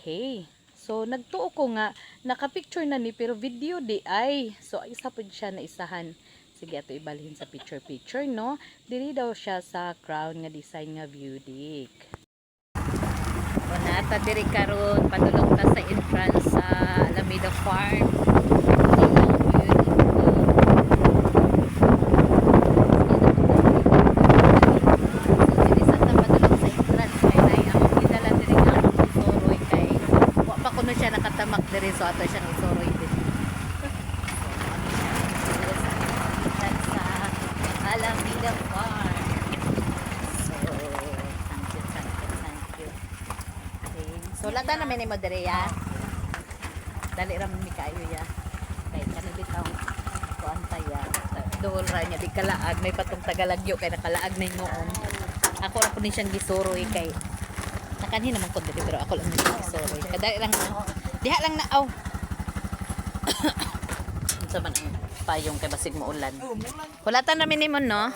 Okay. So, nagtuo ko nga, nakapicture na ni, pero video di ay. So, isa po siya na isahan. Sige, ato ibalhin sa picture-picture, no? Dili daw siya sa crown nga design nga beauty. O, nata diri karon padulong ta sa entrance sa Alameda Farm. So ato siyang isoroy din. Sa Alameda Farm. So, thank you. Okay. So, lata na may mo dire ya. Dali ra mi kayo ya. Kay kanibitaw ko antaya. Dool ra nya di kalaag may patong tagalagyo kay nakalaag na ngoon. Ako ra po ni siyang gisoroy kay nakanhi naman ko dire pero ako lang ni gisoroy. Kadali lang diha lang na aw. Unsa man ang payong kay basig mo ulan. Hulatan na minimum no.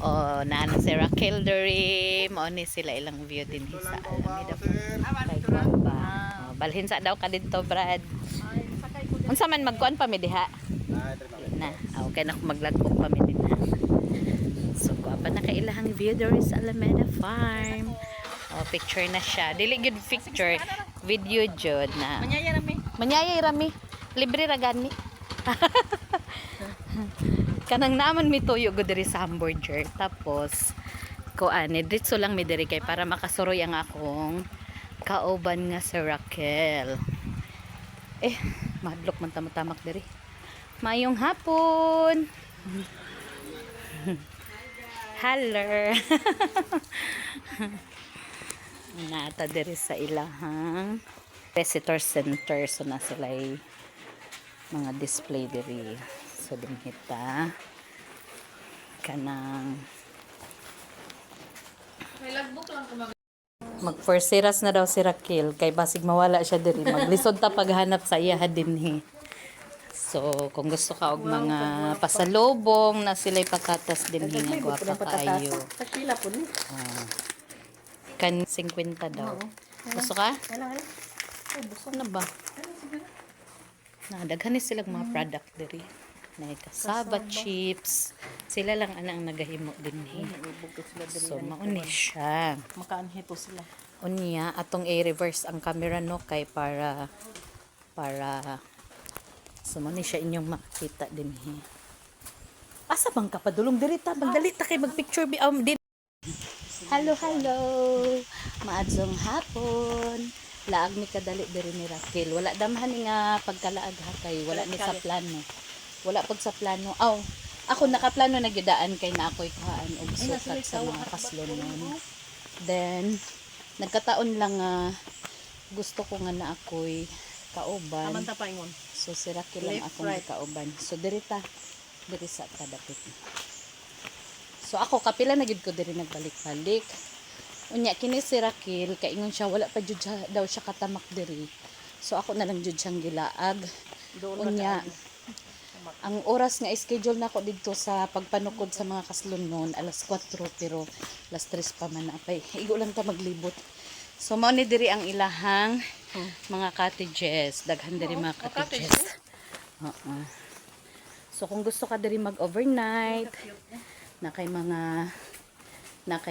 O naano si Raquel Dere mo ni sila ilang view din sa Alameda kay Guapa. Balhin sa daw ka dito Brad. Unsa man magkuan pa mi diha? Na. Okay na maglagpok pa mi din. So Guapa na kay ilahang view dere sa Alameda Farm. O picture na siya. Dili gyud picture, video jud na. Manyaya rami. Manyaya rami. Libre ra gani. Kanang naman mi tuyo go diri sa hamburger. Tapos kuan ditso lang mi diri kay para makasuroy ang akong kauban nga si Raquel. Madlok man tamatamak diri. Mayong hapon. Hello. Nata diri sa ilahang visitor center, so na sila'y mga display diri. So dinhita kanang May logbook lang ko mag first seras na daw si Raquel kay basig mawala siya diri maglisod ta paghanap sa iya dinhi. So kung gusto ka og mga pasalubong na sila'y patatas dinhi nga gwapa kaayo. Sa pila po ni. Kan 50 daw. Gusto ka? Ano ba? Daghan ni silang mga product diri. Na cassava chips. Sila lang ang nagahimo dinhi. So mauni siya. Makaanhito sila. Unya atong i-reverse ang camera no kay para so mauni siya inyong makita dinhi. Asa bang kapadulong diri ta? Magdali ta kay magpicture din. Hello. Maadzong hapon. Laag mi kadali diri ni Raquel. Wala damhan nga pagkalaag ha kay wala ni sa plano. Wala pag sa plano. Ako nakaplano na gyudaan kay na ako'y kuhaan og sukat sa mga kaslonon. Then nagkataon lang gusto ko nga na ako'y kauban. Aman ta paingon. So si Raquel lang akong kauban. So diri sa kadapit. So ako kapila na gid ko diri nagbalik-balik. Unya kini si Raquel kay ingon siya wala pa jud daw siya katamak diri. So ako na lang jud siyang gilaag. Unya ang oras nga schedule nako didto sa pagpanukod sa mga kaslunon alas 4 pero alas 3 pa man apay. Igo lang ta maglibot. So mao ni diri ang ilahang mga cottages, daghan diri mga cottages. So kung gusto ka diri mag-overnight, nakay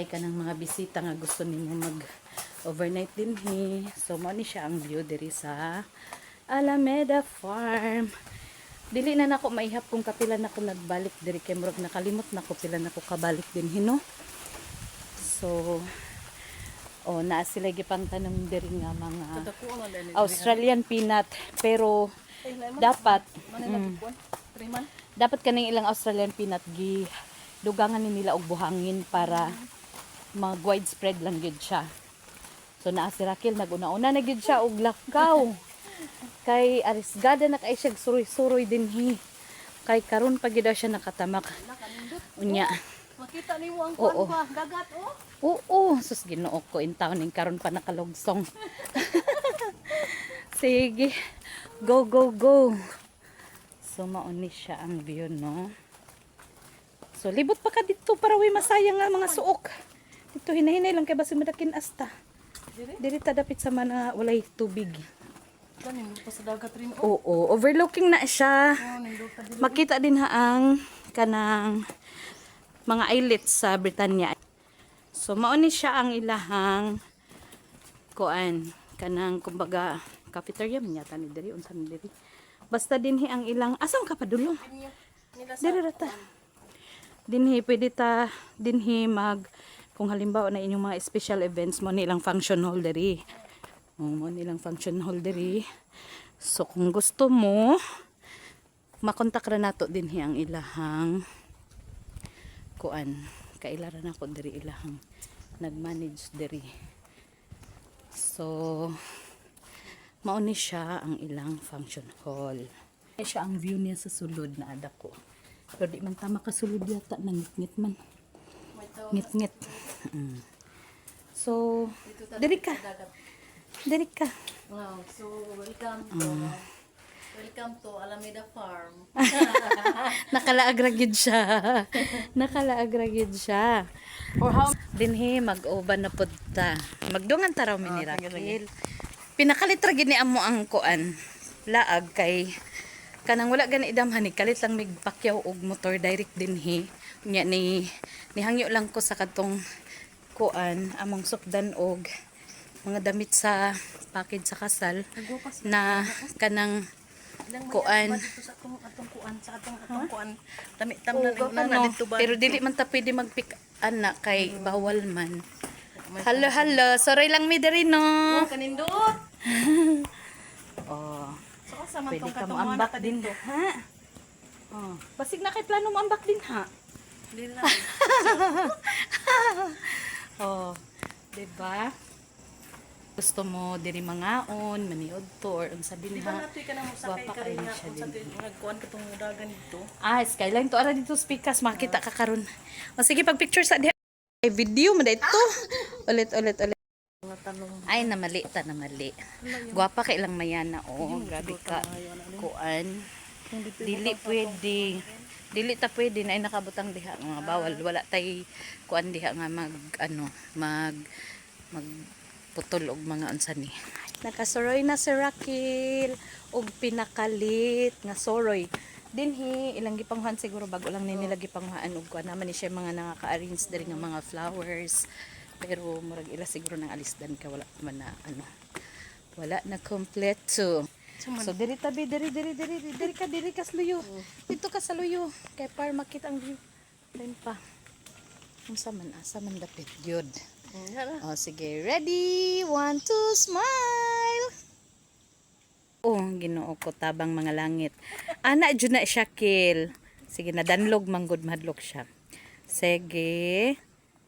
ka ng mga bisita nga gusto ninyo mag-overnight dinhi. So mao ni siya ang view diri sa Alameda Farm. Dili na nako maihap kung kapila nako nagbalik diri kay murag nakalimot nako pila nako kabalik dinhi no. So naa sila gipangtanom diri nga mga Australian peanut pero dapat dapat kaning ilang Australian peanut dugangan ni nila og buhangin para mag widespread lang gyud siya. So naa si Raquel naguna-una na gyud siya og lakaw. Kay arisgada na kay siya suroy-suroy dinhi. Kay karon pa gyud siya nakatamak. Unya. Makita nimo ang kuan pa, gagat Oo, sus Ginoo ko in town ning karon pa nakalugsong. Sige. Go. So mauni siya ang view no. So libot pa ka dito para way masayang nga mga suok. Dito hinahinay lang kay basi madakin asta. Diri ta dapit sa mana walay tubig. Kanin pa sa dagat rin. Oo, overlooking na siya. Nindot ka din. Makita din haang kanang mga islets sa Britanya. So mao ni siya ang ilahang kuan kanang kumbaga cafeteria man yata ni diri unsa ni diri. Basta dinhi ang ilang asam ka padulong. Nila sa Diri rata. Dinhi pwede ta dinhi mag kung halimbawa na inyong mga special events mo nilang function hall diri. Mo nilang function hall diri. So kung gusto mo makontak ra nato dinhi ang ilahang kuan kailaran ako diri ilahang nagmanage diri. So mao ni siya ang ilang function hall. Ay siya ang view niya sa sulod na ada ko. Pero di man ta makasulod yata nang ngit man. Ngit. So diri ka. Diri ka. Wow, so welcome to Alameda Farm. Nakalaagragid siya. Nakalaagragid siya. For how Dinhi mag-uban na pud ta. Magdungan ta raw ni Raquel. Pinakalit ra gid ni amo ang kuan. Laag kay kanang wala gani idamhan ni kalit lang migpakyaw og motor direct dinhi. Nya ni nihangyo lang ko sa katong kuan among sukdan og mga damit sa package sa kasal na kanang kuan. dito sa atong kuan sa atong kuan. Tam na dito ba? Pero dili man ta pwede magpick ana kay bawal man. Hello. Sorry lang mi diri no. Kanindot. Oh, So sa man pwede tong ka mo katong ambak din ha. Oh, basig na kay plano mo ambak din ha. Dila. Oh, 'di ba? Gusto mo diri mangaon, maniod to or unsa din Di ba ha. nato ka na mo sakay Wapa ka rin kayo nga siya kung sa din. nagkuan ka tong dagan dito. Ah, skyline to ara dito speakers makita ka karon. O sige pag picture sa diha. Ay video mo dito. Ulit. Mga tanong. Ay namali. Gwapa kay ilang mayana oh. Grabe ka. Kuan. Dili pwede. Dili ta pwede na nakabutang diha nga bawal wala tay kuan diha nga mag putol og mga unsa ni. Nakasoroy na si Raquel og pinakalit nga soroy. Dinhi ilang gipanghuan siguro bago lang ni nila gipanghuan og kuan naman ni siya mga naka-arrange diri nga mga flowers. Pero murag ila siguro nang alisdan ka wala man na wala na kompleto. So diri tabi diri ka sa luyo. Dito ka sa luyo kay para makita ang view. Then pa. Unsa man asa man dapit gyud. Oh sige, ready? 1 2 smile. Oh, Ginoo ko tabang mga langit. Ana jud na siya kill. Sige na danlog manggod madlok siya. Sige.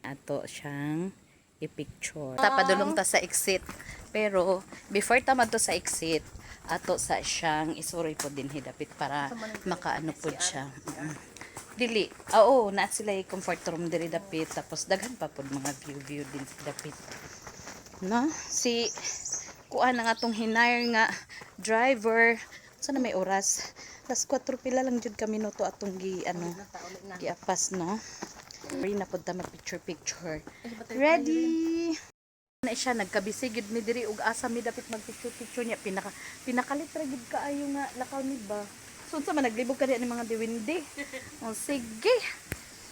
Ato siyang i-picture. Tapadulong ta sa exit. Pero before ta madto sa exit, ato sa siyang isuroy po din hidapit para makaano po siya. Dili. Oo, na sila yung comfort room diri dapit tapos daghan pa pod mga view din dapit. No? Si kuan ang atong hinire nga driver. Sana may oras. Las 4 pila lang jud ka minuto atong giapas no. Ready na pod ta mag picture. Ready. Na siya nagkabisigid mi diri ug asa mi dapit mag picture niya pinakalit ra gid kaayo nga lakaw ni ba. So unsa man naglibog ka ni mga diwindi. O sige.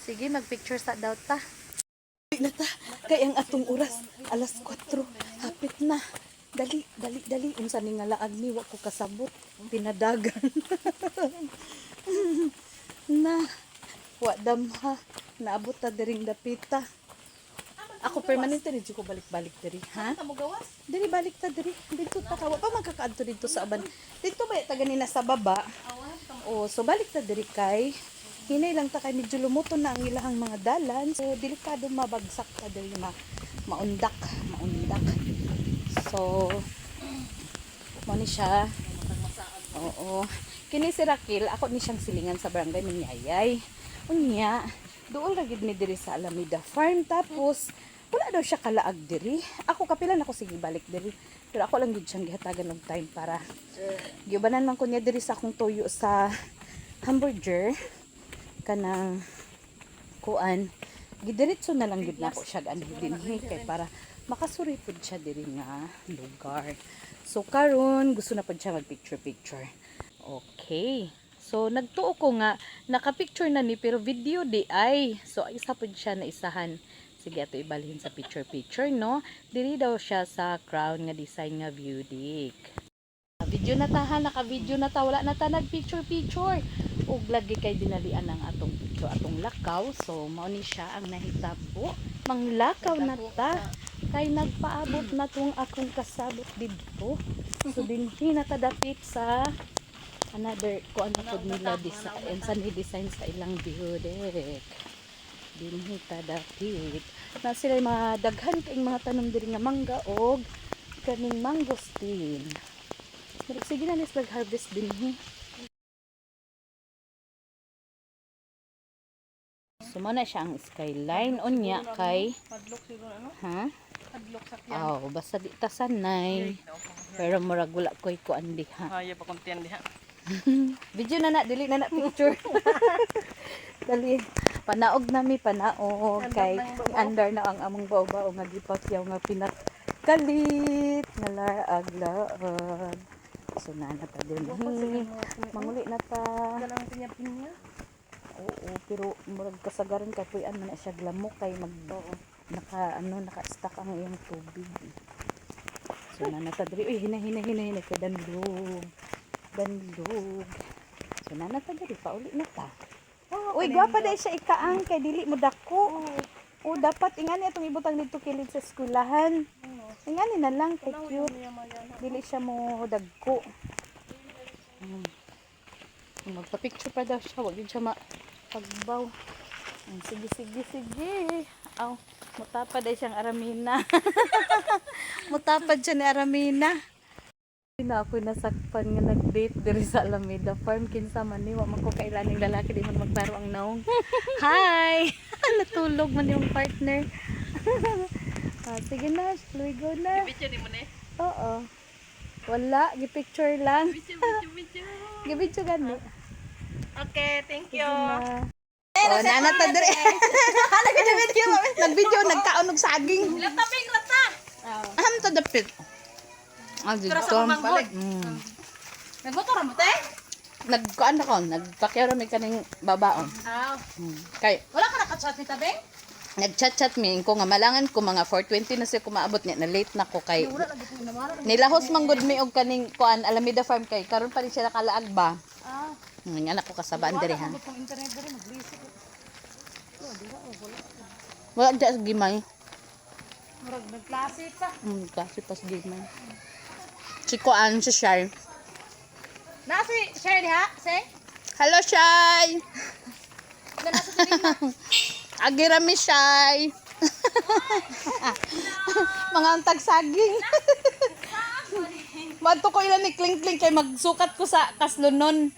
Sige mag-picture sa daw ta. Na ta kay ang atong oras alas 4 hapit na. Dali. Unsa ni nga laag ni wa ko kasabot. Pinadagan. Na wa damha naabot ta diring dapita. Ako permanente rin ko balik-balik diri, ha? Tamo gawas. Diri balik ta diri. Dito ta kawa pa magkakaadto dito sa aban. Dito ba ta ganina sa baba? Oh, so balik ta diri kay hinay lang ta kay medyo lumuton na ang ilahang mga dalan. So delikado mabagsak ta diri maundak. So mo ni siya. Oo. Kini si Raquel, ako ni siyang silingan sa barangay Minyayay. Unya, doon ra gid mi diri sa Alameda Farm tapos wala daw siya kalaag diri. Ako kapilan ako sige balik diri. Pero ako lang gid siyang gihatagan og time para giubanan man ko niya diri sa akong toyo sa hamburger kanang kuan. Gidiretso na lang gid nako siya dinhi kay para makasuri pud siya diri nga lugar. So karon gusto na pud siya mag picture. Okay. So nagtuo ko nga naka-picture na ni pero video di ay. So isa pud siya na isahan. Sige ato ibalhin sa picture no. Diri daw siya sa crown nga design nga beauty. Video na ta ha, naka-video na ta, wala na ta nag-picture. Ug lagi kay dinalian ang atong picture, atong lakaw. So mao ni siya ang nahitabo. Manglakaw na ta kay nagpaabot na tong akong kasabot didto. So dinhi na ta dapit sa another kuan na pud nila design sa ni design sa ilang beauty. Dinhi ta dapit. Na sila madaghan kay mga tanom diri nga mangga og kaning mangosteen. Sige na nis mag-harvest din eh. So muna siya ang skyline unya kay Padlock siguro ano? ha? Padlock sa kyan. Oh, basta di ta sanay. Pero murag wala koy kuan diha. Haya pa kontiyan diha. Video na dili na picture. Dali. Panaog nami panaog kay under na ang among baw-baw nga gipakyaw nga pinakalit nga laag-laag. So na ta din. Manguli na ta. Ganang pinya-pinya. Oo, pero murag kasagaran kay puy man na siya glamok kay naka-stack ang iyang tubig. So na ta diri. Uy, hina kay danlog. So na ta diri pauli na ta. Uy, gwapa dai siya ikaang kay dili mo dako. O dapat ingani atong ibutang dito kilid sa eskwelahan. Ingani na lang kay cute. Dili siya mo dagko. Magpa-picture pa daw siya, wag yun siya mapagbaw. Sige. Aw, mutapad ay siyang aramina. Mutapad siya ni aramina. Na ako nasakpan nga nag-date diri sa Alameda Farm. Kinsa man ni wa man ko kailaning lalaki di man magtaro ang naong. Hi. Natulog man yung partner. Sige na, luigo na. Picture ni mo ni. Oo. Wala, gi-picture lang. Picture. Gi-picture gani. Okay, thank you. Oh, nana ta dire. Hala ka video. Nag-video nagkaon og saging. Lata. Aham ta dapit. Dito. Balik. Nagmotor mo te? Nagkuan ako, nagpakyaw ra mi kaning babaon. Kay Wala ka nakachat ni Tabeng? nag-chat mi ko nga malangan ko mga 4:20 na siya kumaabot niya na late na ko kay nilahos man gud mi og kaning kuan Alameda Farm kay karon pa rin siya nakalaag ba. Ng anak ko kasabaan diri ha. Wala di sa gimay. Murag nagklase pa. Kasi pas gimay. Si kuan si Shai. Nasi share diha, say. Hello Shai. Nasa sa Agirami Shai. Mga antag saging. Madto ko ilan ni kling-kling kay magsukat ko sa kaslunon.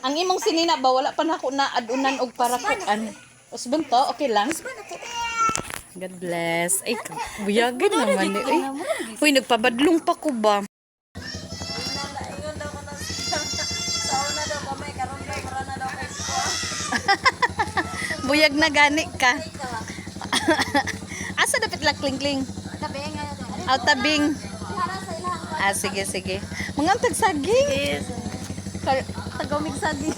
Ang imong sinina ba wala pa nako na adunan og para kuan. Usbon to, okay lang. God bless. Ay, buyagin naman ni. Uy, nagpabadlong pa ko ba? Buyag na gani ka. Asa dapat la kling-kling? Tabeng Aw tabing. Sige. Mga tagsaging. Yes. Tagamig saging.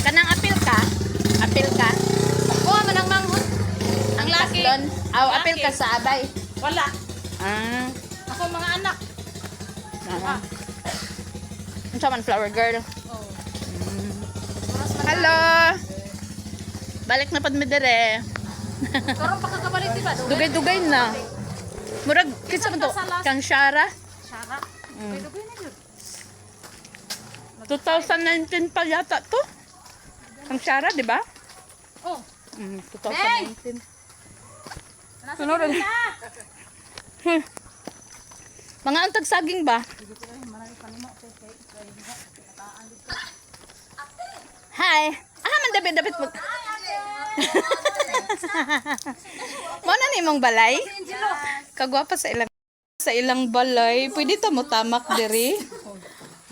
Kanang apil ka? Oh, manang manghod. Ang laki. kaslon? Aw, Laki. apil ka sa abay. Wala. Ako Ako mga anak. Ano man flower girl? Oh. Hello. Balik na pad mi dire. Karon pa kakabalik di ba? Dugay-dugay na. Murag kinsa man to? Kang Shara? Sara. Ay dugay na yun. 2019 pa yata to. Ang Shara, di ba? Oh. 2019. Nasa Ano rin? Mga antag saging ba? Hi. Man David mo. Mo na ni mong balay? Kagwapa sa ilang sa ilang balay. Pwede ta mo tamak diri.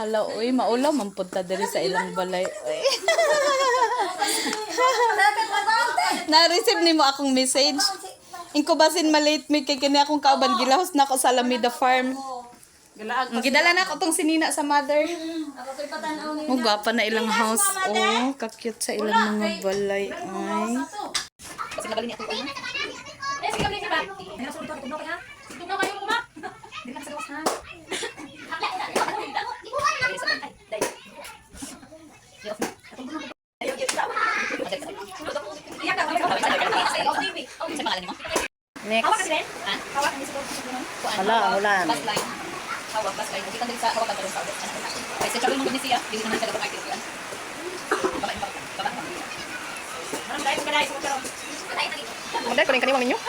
Hala, uy, maulaw man pud ta diri sa ilang balay. Uy. Na-receive nimo akong message. Ingko basin malate mi kay kini akong kauban gilahos na ako sa Alameda Farm. Gidala na ako tong sinina sa mother. Mo gapa na ilang house. Oh, ka-cute sa ilang mga balay. Ay. Kasi nabalin niya ito. Eh, sige, balik ba? Hindi na sulit ako. Tugno kayo, ha? Tugno kayo, kumak! Hindi na sa gawas, ha? Next. Wala, ulan. Hawak, bas line. Kita dari sa hawak ka sa hawak. Ay, sa chalo mo ni siya, dili naman siya dapat active yan. Baba. Anong dahil ka dahil? Magdai ko rin kaniwang ninyo.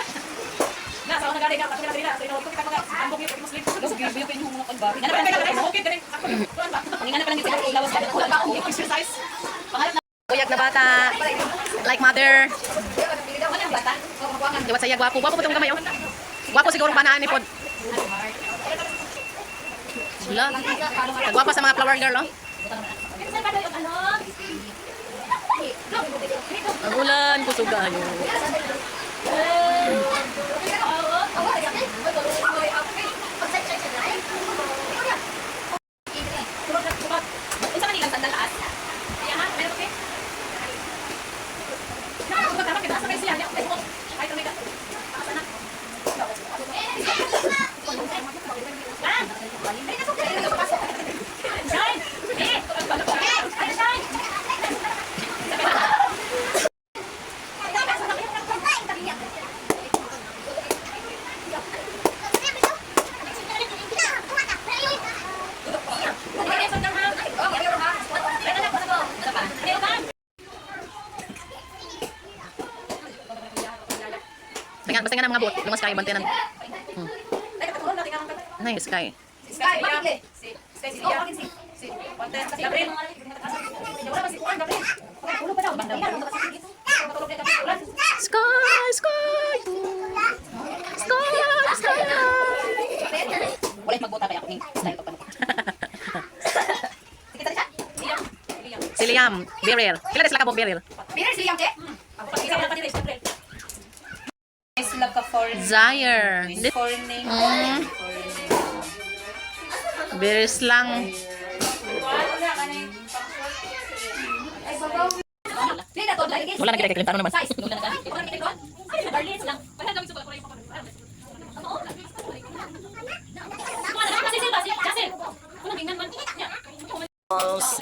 Na, sa una galing ka, patuloy na dila. Sa inawag ko kita mga ambok yung muslim. Los gibiyo pa yung mga pagba. Yan na pala kayo, sa bukid din. Kulan ba? Ingana pa lang dito sa lawas ka. Kulan ba ako? Exercise. Pangarap na. Kuyak na bata. Like mother. Ano yung bata? Diwat saya gwapo. Gwapo po itong kamay oh. Gwapo siguro panaan ni pod. Wala. Gwapo sa mga flower girl oh. Ang ulan kusuga ayo. Isa man ilang sandalaas. Iya ha, meron okay? Na, magkakaroon kita sa may siya. Ay, tumika. Taas na. Shine! Shine! Basta nga ng mga boat. Lumas kayo bantenan. Nice sky. Sky, bakit? Sky, si Iya. Si Panten, si Gabriel. Wala ba si Juan, Gabriel? Ulo pa daw, banda. Matulog niya kami ulan. Sky, sky. Sky, sky. Wala magbota pa ako ning style to pa. Kita siya? Liam. Si Liam, Beryl. Kila sila ka po Beryl. Beryl si Liam, te? Ako pa kita pa dito, Gabriel. Sila ka foreign. Zaire. Foreign name. Beryl lang. Wala na kita kay tanong naman.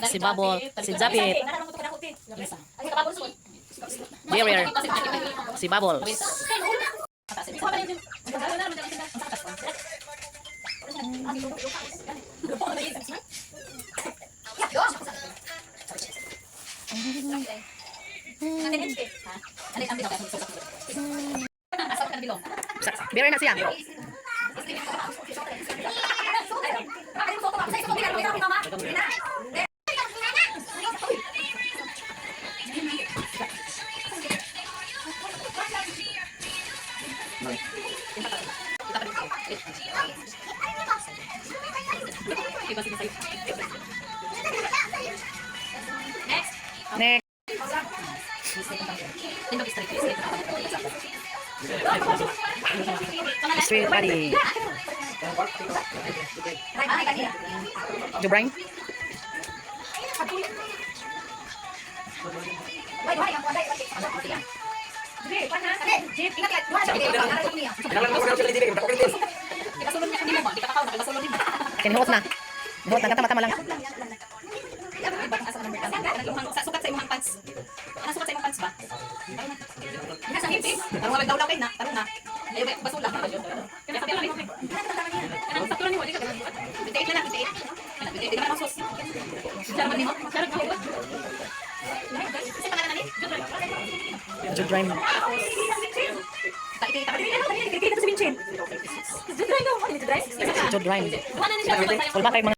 Si Babol, si Japit, Beryl, si Babol. Beryl na siya. Next. Sweet buddy. Jubrain. Kinihuot na. Kinihuot na. Kata-mata lang. Sukat sa imong pants. Ano sukat sa imong pants ba? Nga sa hipis. Tarong wala daw kay na, tarong na. Ayo basula. Kaya sabi lang. Ano sa tulan ni wali ka. Bitait na, bitait. Bitait na masos. Sarap ni mo. Sarap ka ba? Sa pangalan ni? Jubrain. Kita sa Vincent. Judrain daw, ano ni Judrain? Jubrain. Wala ni siya. Wala kayo mga